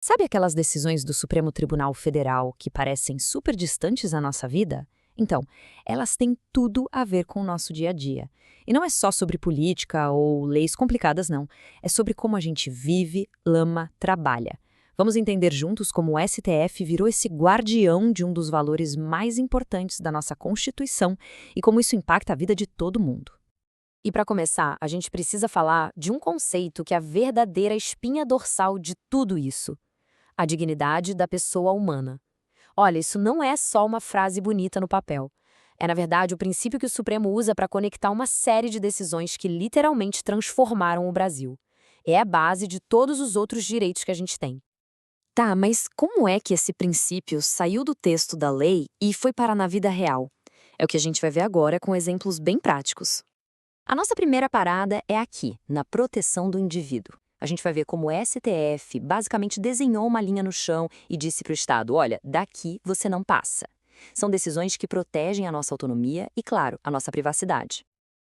Sabe aquelas decisões do Supremo Tribunal Federal que parecem super distantes da nossa vida? Então, elas têm tudo a ver com o nosso dia a dia. E não é só sobre política ou leis complicadas, não. É sobre como a gente vive, ama, trabalha. Vamos entender juntos como o STF virou esse guardião de um dos valores mais importantes da nossa Constituição e como isso impacta a vida de todo mundo. E para começar, a gente precisa falar de um conceito que é a verdadeira espinha dorsal de tudo isso: a dignidade da pessoa humana. Olha, isso não é só uma frase bonita no papel. É, na verdade, o princípio que o Supremo usa para conectar uma série de decisões que literalmente transformaram o Brasil. É a base de todos os outros direitos que a gente tem. Tá, mas como é que esse princípio saiu do texto da lei e foi parar na vida real? É o que a gente vai ver agora com exemplos bem práticos. A nossa primeira parada é aqui, na proteção do indivíduo. A gente vai ver como o STF basicamente desenhou uma linha no chão e disse para o Estado: olha, daqui você não passa. São decisões que protegem a nossa autonomia e, claro, a nossa privacidade.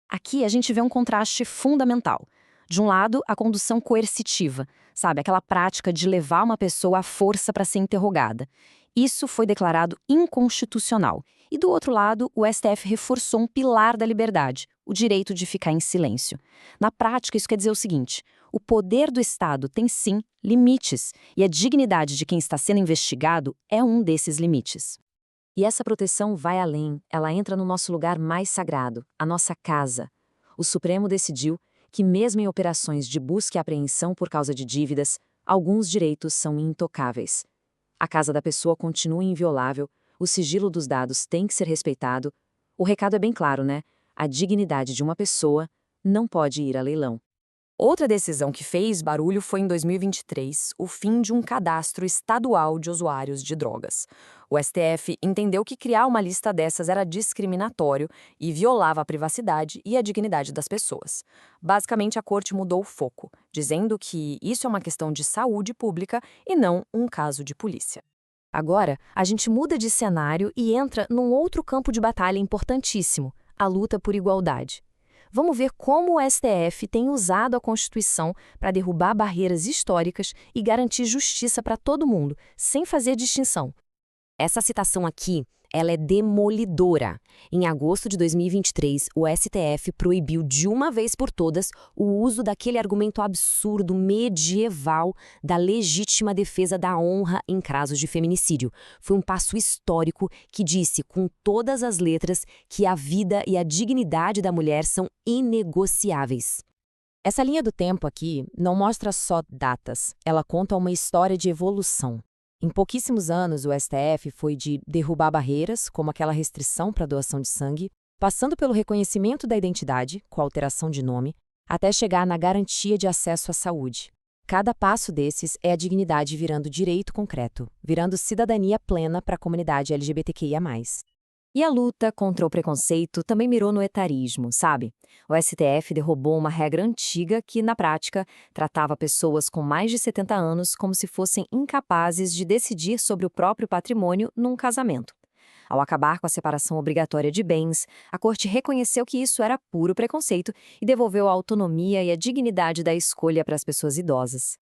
Aqui a gente vê um contraste fundamental. De um lado, a condução coercitiva, sabe, aquela prática de levar uma pessoa à força para ser interrogada. Isso foi declarado inconstitucional. E do outro lado, o STF reforçou um pilar da liberdade, o direito de ficar em silêncio. Na prática, isso quer dizer o seguinte: o poder do Estado tem sim limites, e a dignidade de quem está sendo investigado é um desses limites. E essa proteção vai além, ela entra no nosso lugar mais sagrado, a nossa casa. O Supremo decidiu que, mesmo em operações de busca e apreensão por causa de dívidas, alguns direitos são intocáveis. A casa da pessoa continua inviolável, o sigilo dos dados tem que ser respeitado. O recado é bem claro, né? A dignidade de uma pessoa não pode ir a leilão. Outra decisão que fez barulho foi em 2023, o fim de um cadastro estadual de usuários de drogas. O STF entendeu que criar uma lista dessas era discriminatório e violava a privacidade e a dignidade das pessoas. Basicamente, a corte mudou o foco, dizendo que isso é uma questão de saúde pública e não um caso de polícia. Agora, a gente muda de cenário e entra num outro campo de batalha importantíssimo: a luta por igualdade. Vamos ver como o STF tem usado a Constituição para derrubar barreiras históricas e garantir justiça para todo mundo, sem fazer distinção. Essa citação aqui, ela é demolidora. Em agosto de 2023, o STF proibiu de uma vez por todas o uso daquele argumento absurdo medieval da legítima defesa da honra em casos de feminicídio. Foi um passo histórico que disse com todas as letras que a vida e a dignidade da mulher são inegociáveis. Essa linha do tempo aqui não mostra só datas, ela conta uma história de evolução. Em pouquíssimos anos, o STF foi de derrubar barreiras, como aquela restrição para doação de sangue, passando pelo reconhecimento da identidade, com alteração de nome, até chegar na garantia de acesso à saúde. Cada passo desses é a dignidade virando direito concreto, virando cidadania plena para a comunidade LGBTQIA+. E a luta contra o preconceito também mirou no etarismo, sabe? O STF derrubou uma regra antiga que, na prática, tratava pessoas com mais de 70 anos como se fossem incapazes de decidir sobre o próprio patrimônio num casamento. Ao acabar com a separação obrigatória de bens, a Corte reconheceu que isso era puro preconceito e devolveu a autonomia e a dignidade da escolha para as pessoas idosas.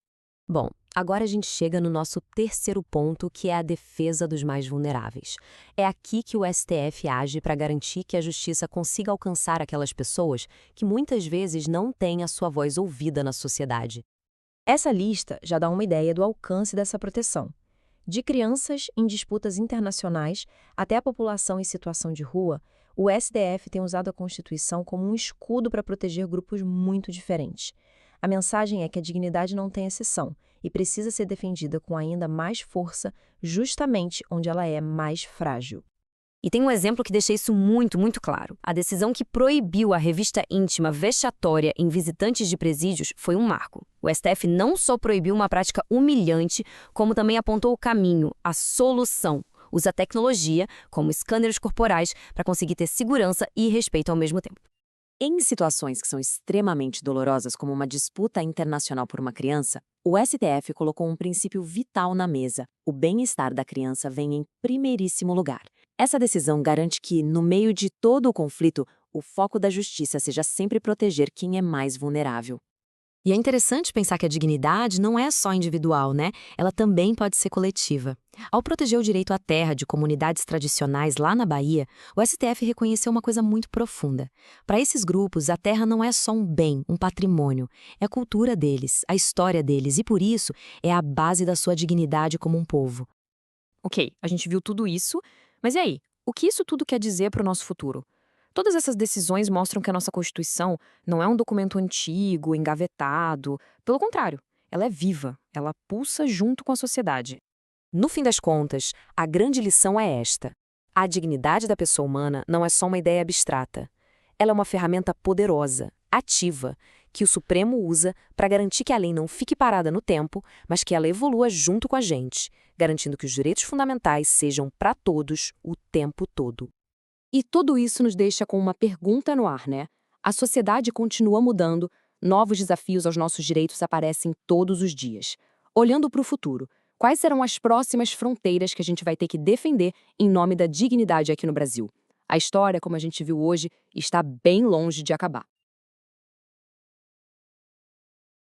Bom, agora a gente chega no nosso terceiro ponto, que é a defesa dos mais vulneráveis. É aqui que o STF age para garantir que a justiça consiga alcançar aquelas pessoas que muitas vezes não têm a sua voz ouvida na sociedade. Essa lista já dá uma ideia do alcance dessa proteção. De crianças em disputas internacionais até a população em situação de rua, o STF tem usado a Constituição como um escudo para proteger grupos muito diferentes. A mensagem é que a dignidade não tem exceção e precisa ser defendida com ainda mais força, justamente onde ela é mais frágil. E tem um exemplo que deixa isso muito claro. A decisão que proibiu a revista íntima vexatória em visitantes de presídios foi um marco. O STF não só proibiu uma prática humilhante, como também apontou o caminho, a solução. Usa tecnologia, como escâneres corporais, para conseguir ter segurança e respeito ao mesmo tempo. Em situações que são extremamente dolorosas, como uma disputa internacional por uma criança, o STF colocou um princípio vital na mesa: o bem-estar da criança vem em primeiríssimo lugar. Essa decisão garante que, no meio de todo o conflito, o foco da justiça seja sempre proteger quem é mais vulnerável. E é interessante pensar que a dignidade não é só individual, né? Ela também pode ser coletiva. Ao proteger o direito à terra de comunidades tradicionais lá na Bahia, o STF reconheceu uma coisa muito profunda. Para esses grupos, a terra não é só um bem, um patrimônio. É a cultura deles, a história deles e, por isso, é a base da sua dignidade como um povo. Ok, a gente viu tudo isso, mas e aí? O que isso tudo quer dizer para o nosso futuro? Todas essas decisões mostram que a nossa Constituição não é um documento antigo, engavetado. Pelo contrário, ela é viva, ela pulsa junto com a sociedade. No fim das contas, a grande lição é esta: a dignidade da pessoa humana não é só uma ideia abstrata. Ela é uma ferramenta poderosa, ativa, que o Supremo usa para garantir que a lei não fique parada no tempo, mas que ela evolua junto com a gente, garantindo que os direitos fundamentais sejam para todos o tempo todo. E tudo isso nos deixa com uma pergunta no ar, né? A sociedade continua mudando, novos desafios aos nossos direitos aparecem todos os dias. Olhando para o futuro, quais serão as próximas fronteiras que a gente vai ter que defender em nome da dignidade aqui no Brasil? A história, como a gente viu hoje, está bem longe de acabar.